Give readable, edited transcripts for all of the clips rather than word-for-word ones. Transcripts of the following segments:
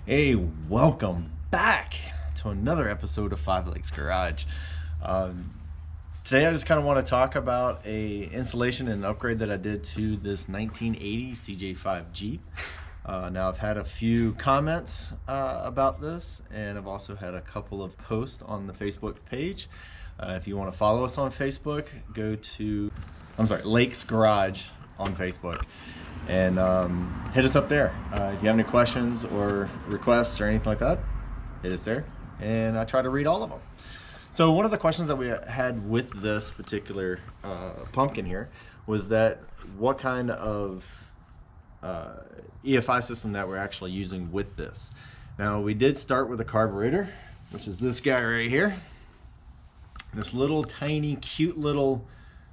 Hey, welcome back to another episode of Five Lakes Garage. Today I just kind of want to talk about a installation and upgrade that I did to this 1980 CJ5 Jeep. Now I've had a few comments about this, and I've also had a couple of posts on the Facebook page. If you want to follow us on Facebook, go to, Lakes Garage on Facebook. And hit us up there. If you have any questions or requests or anything like that, hit us there, and I try to read all of them. So one of the questions that we had with this particular pumpkin here was that what kind of EFI system that we're actually using with this. Now we did start with a carburetor, which is this guy right here. This little tiny cute little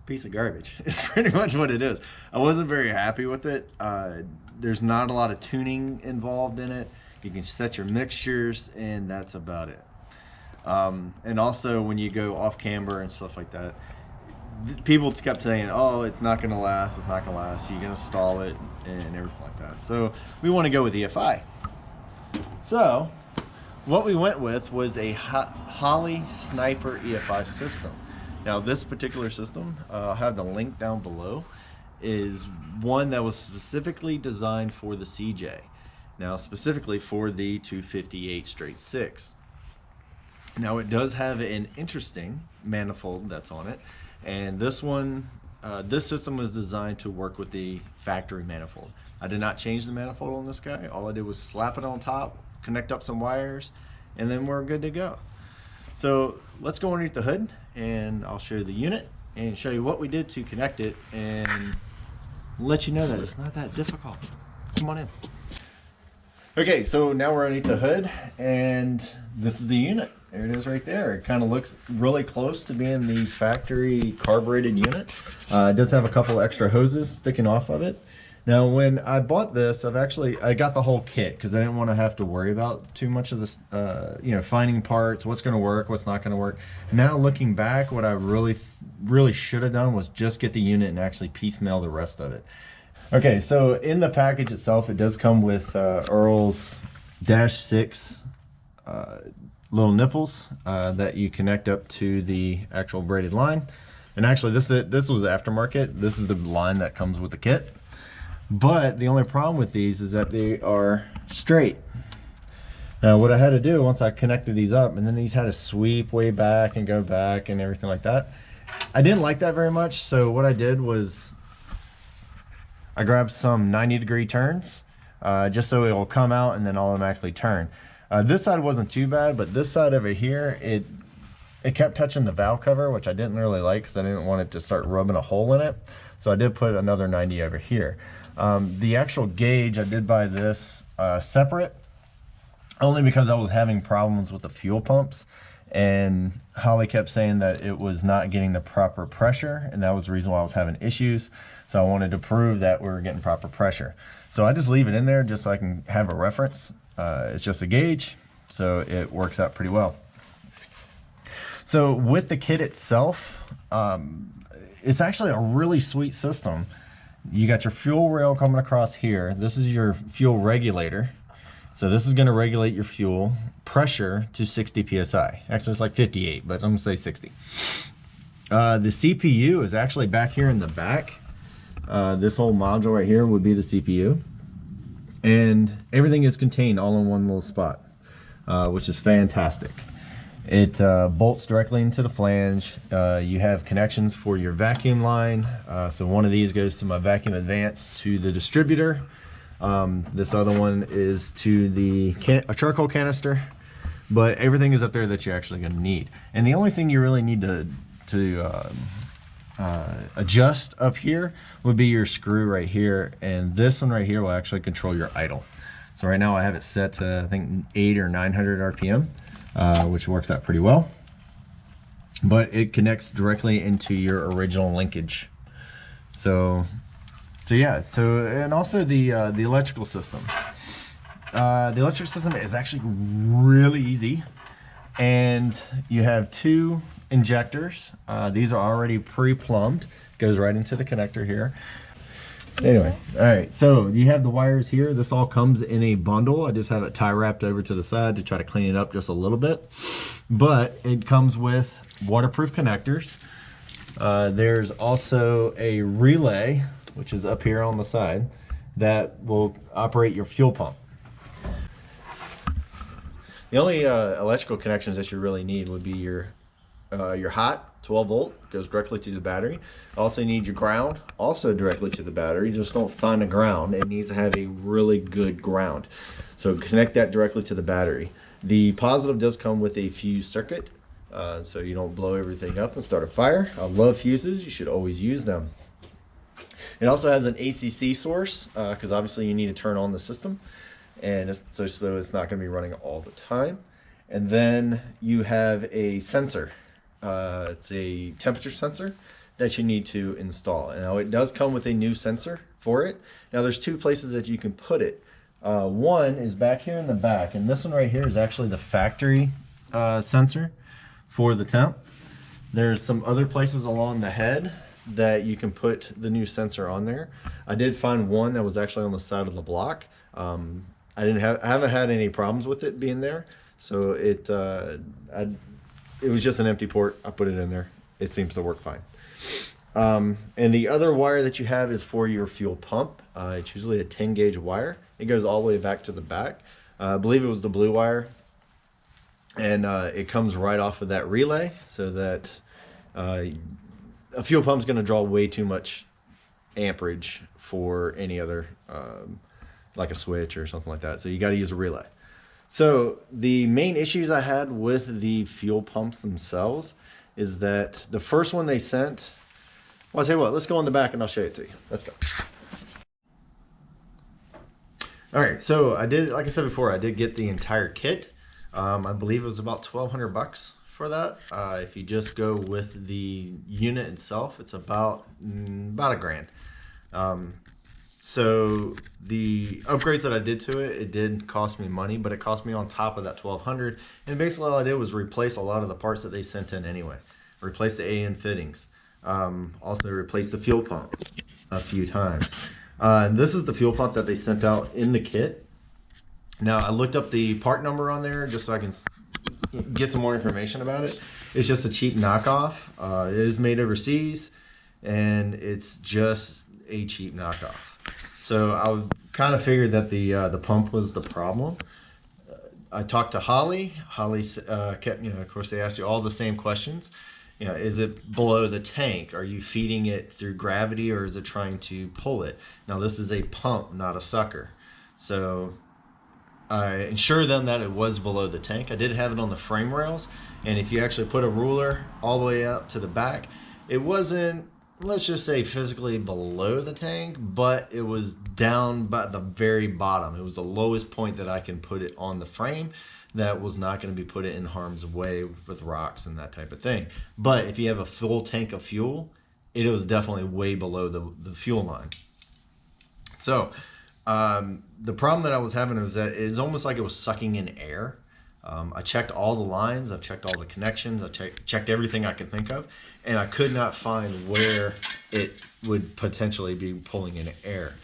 piece of garbage is pretty much what it is. I wasn't very happy with it. There's not a lot of tuning involved in it. You can set your mixtures and that's about it. And also when you go off camber and stuff like that, people kept saying, oh, it's not gonna last, it's not gonna last, you're gonna stall it and everything like that. So we want to go with EFI. So what we went with was a Holley Sniper EFI system. Now this particular system, I'll have the link down below, is one that was specifically designed for the CJ. Now specifically for the 258 straight 6. Now it does have an interesting manifold that's on it, and this one, this system was designed to work with the factory manifold. I did not change the manifold on this guy. All I did was slap it on top, connect up some wires, and then we're good to go. So let's go underneath the hood and I'll show you the unit and show you what we did to connect it and let you know that it's not that difficult. Come on in. Okay, so now we're underneath the hood and this is the unit. There it is right there. It kind of looks really close to being the factory carbureted unit. It does have a couple extra hoses sticking off of it. Now when I bought this, I got the whole kit because I didn't want to have to worry about too much of this, finding parts, what's going to work, what's not going to work. Now looking back, what I really should have done was just get the unit and actually piecemeal the rest of it. Okay, so in the package itself, it does come with Earl's -6 little nipples that you connect up to the actual braided line. And actually this was aftermarket. This is the line that comes with the kit. But the only problem with these is that they are straight. Now what I had to do once I connected these up, and then these had to sweep way back and go back and everything like that, I didn't like that very much. So what I did was I grabbed some 90-degree turns just so it will come out and then automatically turn. This side wasn't too bad, but this side over here, it kept touching the valve cover, which I didn't really like because I didn't want it to start rubbing a hole in it. So I did put another 90 over here. The actual gauge, I did buy this separate, only because I was having problems with the fuel pumps, and Holley kept saying that it was not getting the proper pressure, and that was the reason why I was having issues. So I wanted to prove that we were getting proper pressure. So I just leave it in there just so I can have a reference. It's just a gauge, so it works out pretty well. So with the kit itself, it's actually a really sweet system. You got your fuel rail coming across here. This is your fuel regulator. So this is going to regulate your fuel pressure to 60 psi. Actually, it's like 58, but I'm going to say 60. The CPU is actually back here in the back. This whole module right here would be the CPU. And everything is contained all in one little spot, which is fantastic. It bolts directly into the flange. You have connections for your vacuum line. So one of these goes to my vacuum advance to the distributor. This other one is to the charcoal canister. But everything is up there that you're actually going to need. And the only thing you really need to adjust up here would be your screw right here. And this one right here will actually control your idle. So right now I have it set to, I think, 800 or 900 RPM. Which works out pretty well, but it connects directly into your original linkage. So yeah. So and also the electrical system. The electrical system is actually really easy, and you have 2 injectors. These are already pre-plumbed. Goes right into the connector here. Anyway, all right, so you have the wires here. This all comes in a bundle. I just have it tie wrapped over to the side to try to clean it up just a little bit. But it comes with waterproof connectors. There's also a relay, which is up here on the side, that will operate your fuel pump. The only electrical connections that you really need would be your hot 12 volt, goes directly to the battery. Also you need your ground, also directly to the battery. Just don't find a ground. It needs to have a really good ground. So connect that directly to the battery. The positive does come with a fuse circuit, so you don't blow everything up and start a fire. I love fuses. You should always use them. It also has an ACC source, because obviously you need to turn on the system, and so it's not going to be running all the time. And then you have a sensor. It's a temperature sensor that you need to install. And now it does come with a new sensor for it. Now there's two places that you can put it. One is back here in the back, and this one right here is actually the factory sensor for the temp. There's some other places along the head that you can put the new sensor on there. I did find one that was actually on the side of the block. I haven't had any problems with it being there, so it was just an empty port. I put it in there. It seems to work fine. And the other wire that you have is for your fuel pump. It's usually a 10 gauge wire. It goes all the way back to the back. I believe it was the blue wire, and it comes right off of that relay, so that a fuel pump is going to draw way too much amperage for any other, like a switch or something like that. So you got to use a relay. So the main issues I had with the fuel pumps themselves is that the first one they sent, well, I'll tell you what, let's go in the back and I'll show it to you. Let's go. All right, so I did, like I said before, I did get the entire kit. I believe it was about 1,200 bucks for that. If you just go with the unit itself, it's about $1,000. So the upgrades that I did to it, it did cost me money, but it cost me on top of that 1,200. And basically all I did was replace a lot of the parts that they sent in anyway. Replace the AN fittings. Also replace the fuel pump a few times. And this is the fuel pump that they sent out in the kit. Now I looked up the part number on there just so I can get some more information about it. It's just a cheap knockoff. It is made overseas, and it's just a cheap knockoff. So I kind of figured that the pump was the problem. I talked to Holley. Holley kept, of course, they asked you all the same questions. Is it below the tank? Are you feeding it through gravity, or is it trying to pull it? Now this is a pump, not a sucker. So I ensured them that it was below the tank. I did have it on the frame rails, and if you actually put a ruler all the way out to the back, it wasn't, let's just say, physically below the tank, but it was down by the very bottom. It was the lowest point that I can put it on the frame that was not going to be put in harm's way with rocks and that type of thing. But if you have a full tank of fuel, it was definitely way below the fuel line. So the problem that I was having was that it was almost like it was sucking in air. I checked all the lines, I've checked all the connections, I checked everything I could think of, and I could not find where it would potentially be pulling in air.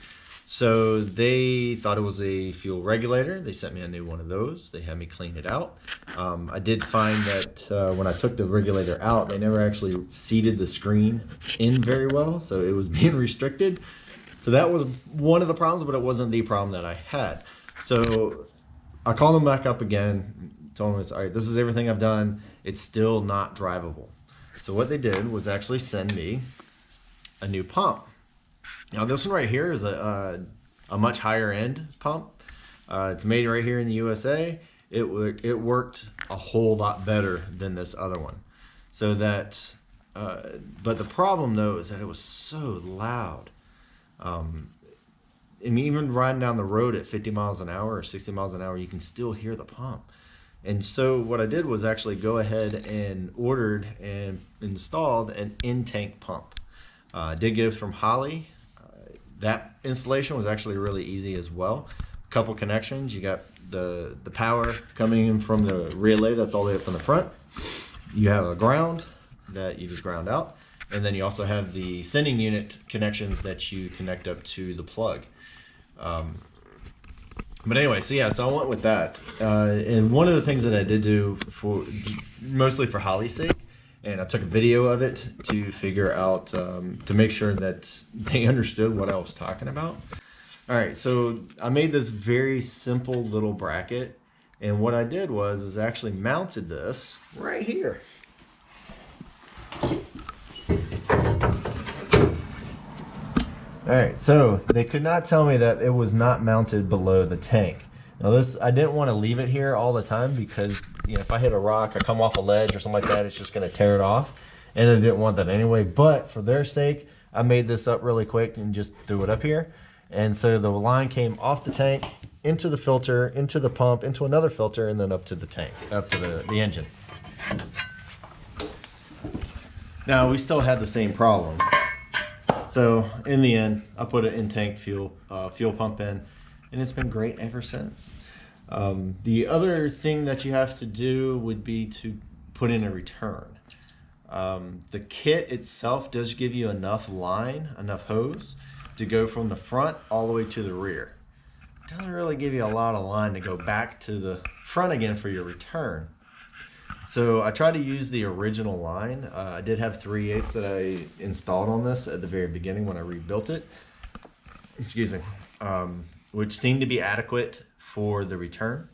So they thought it was a fuel regulator. They sent me a new one of those. They had me clean it out. I did find that when I took the regulator out, they never actually seated the screen in very well, so it was being restricted. So that was one of the problems, but it wasn't the problem that I had. So I called them back up again, told them, all right, this is everything I've done. It's still not drivable. So what they did was actually send me a new pump. Now this one right here is a much higher end pump. It's made right here in the USA. It worked a whole lot better than this other one. So that, but the problem though is that it was so loud. And even riding down the road at 50 miles an hour or 60 miles an hour, you can still hear the pump. And so what I did was actually go ahead and ordered and installed an in-tank pump. I did get it from Holley. That installation was actually really easy as well. A couple connections. You got the power coming in from the relay, that's all the way up in the front. You have a ground that you just ground out. And then you also have the sending unit connections that you connect up to the plug. But anyway, so yeah, so I went with that. And one of the things that I did do mostly for Holley's sake, and I took a video of it to figure out, to make sure that they understood what I was talking about. All right, so I made this very simple little bracket, and what I did is actually mounted this right here. All right, so they could not tell me that it was not mounted below the tank. Now this, I didn't want to leave it here all the time because, you know, if I hit a rock, I come off a ledge or something like that, it's just going to tear it off. And I didn't want that anyway, but for their sake, I made this up really quick and just threw it up here. And so the line came off the tank, into the filter, into the pump, into another filter, and then up to the tank, up to the engine. Now we still had the same problem. So in the end, I put an in-tank fuel pump in, and it's been great ever since. The other thing that you have to do would be to put in a return. The kit itself does give you enough line, enough hose to go from the front all the way to the rear. It doesn't really give you a lot of line to go back to the front again for your return. So I tried to use the original line. I did have 3/8 that I installed on this at the very beginning when I rebuilt it. Excuse me. Which seemed to be adequate for the return.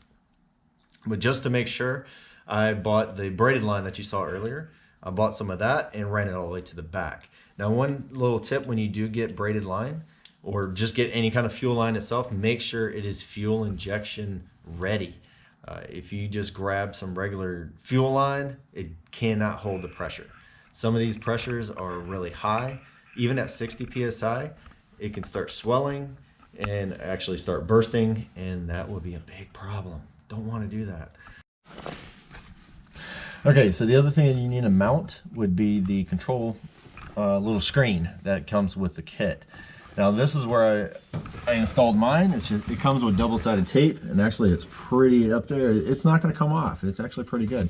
But just to make sure, I bought the braided line that you saw earlier. I bought some of that and ran it all the way to the back. Now, one little tip when you do get braided line, or just get any kind of fuel line itself, make sure it is fuel injection ready. If you just grab some regular fuel line, it cannot hold the pressure. Some of these pressures are really high. Even at 60 PSI, it can start swelling and actually start bursting, and that would be a big problem. Don't want to do that. Okay, so the other thing that you need to mount would be the control little screen that comes with the kit. Now this is where I installed mine. It comes with double-sided tape, and actually it's pretty up there. It's not going to come off. It's actually pretty good.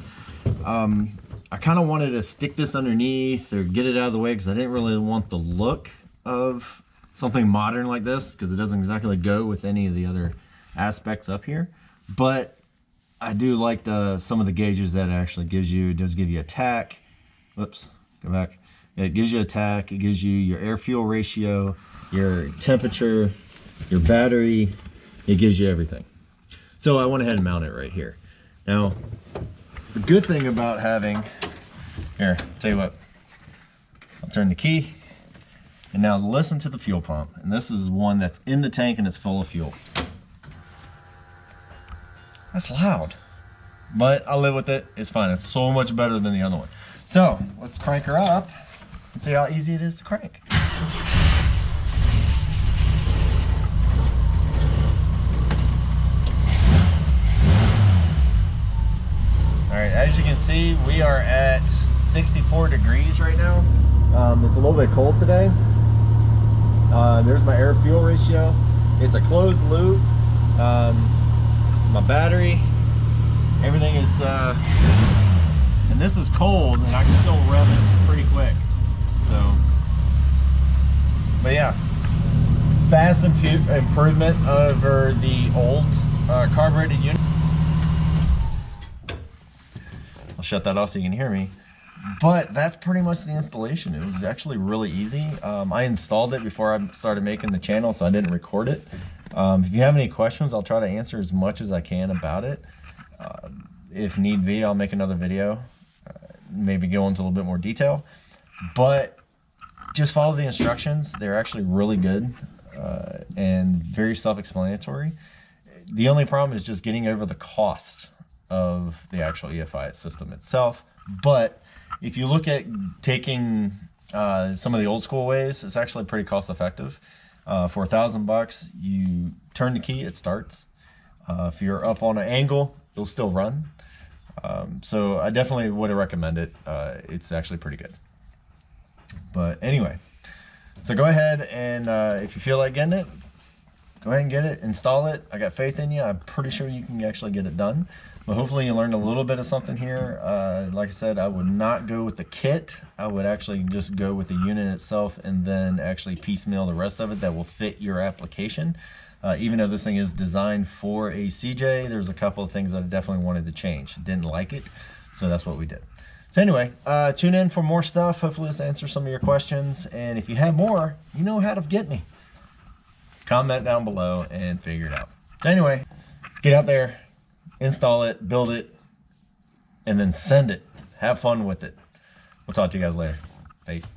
I kind of wanted to stick this underneath or get it out of the way because I didn't really want the look of something modern like this because it doesn't exactly go with any of the other aspects up here. But I do like some of the gauges that it actually gives you. It does give you a tack. Whoops, go back. It gives you a tack. It gives you your air-fuel ratio, your temperature, your battery. It gives you everything. So I went ahead and mounted it right here. Now, the good thing about having, here, I'll tell you what, I'll turn the key, and now listen to the fuel pump. And this is one that's in the tank and it's full of fuel. That's loud, but I live with it. It's fine. It's so much better than the other one. So let's crank her up and see how easy it is to crank. All right, as you can see, we are at 64 degrees right now. It's a little bit cold today. There's my air fuel ratio. It's a closed loop. My battery, everything is, and this is cold, and I can still rev it pretty quick. So, but yeah, fast improvement over the old carbureted unit. I'll shut that off so you can hear me. But that's pretty much the installation. It was actually really easy. I installed it before I started making the channel, so I didn't record it. If you have any questions, I'll try to answer as much as I can about it. If need be, I'll make another video, maybe go into a little bit more detail. But just follow the instructions. They're actually really good and very self-explanatory. The only problem is just getting over the cost of the actual EFI system itself. But if you look at taking some of the old school ways, it's actually pretty cost effective. For $1,000, you turn the key, it starts. If you're up on an angle, it'll still run. So I definitely would recommend it. It's actually pretty good. But anyway, so go ahead and if you feel like getting it, go ahead and get it, install it. I got faith in you. I'm pretty sure you can actually get it done. But hopefully you learned a little bit of something here. Like I said, I would not go with the kit. I would actually just go with the unit itself and then actually piecemeal the rest of it that will fit your application. Even though this thing is designed for a CJ, there's a couple of things that I definitely wanted to change. Didn't like it, so that's what we did. So anyway, tune in for more stuff. Hopefully this answers some of your questions. And if you have more, you know how to get me. Comment down below and figure it out. So anyway, get out there, install it, build it, and then send it. Have fun with it. We'll talk to you guys later. Peace.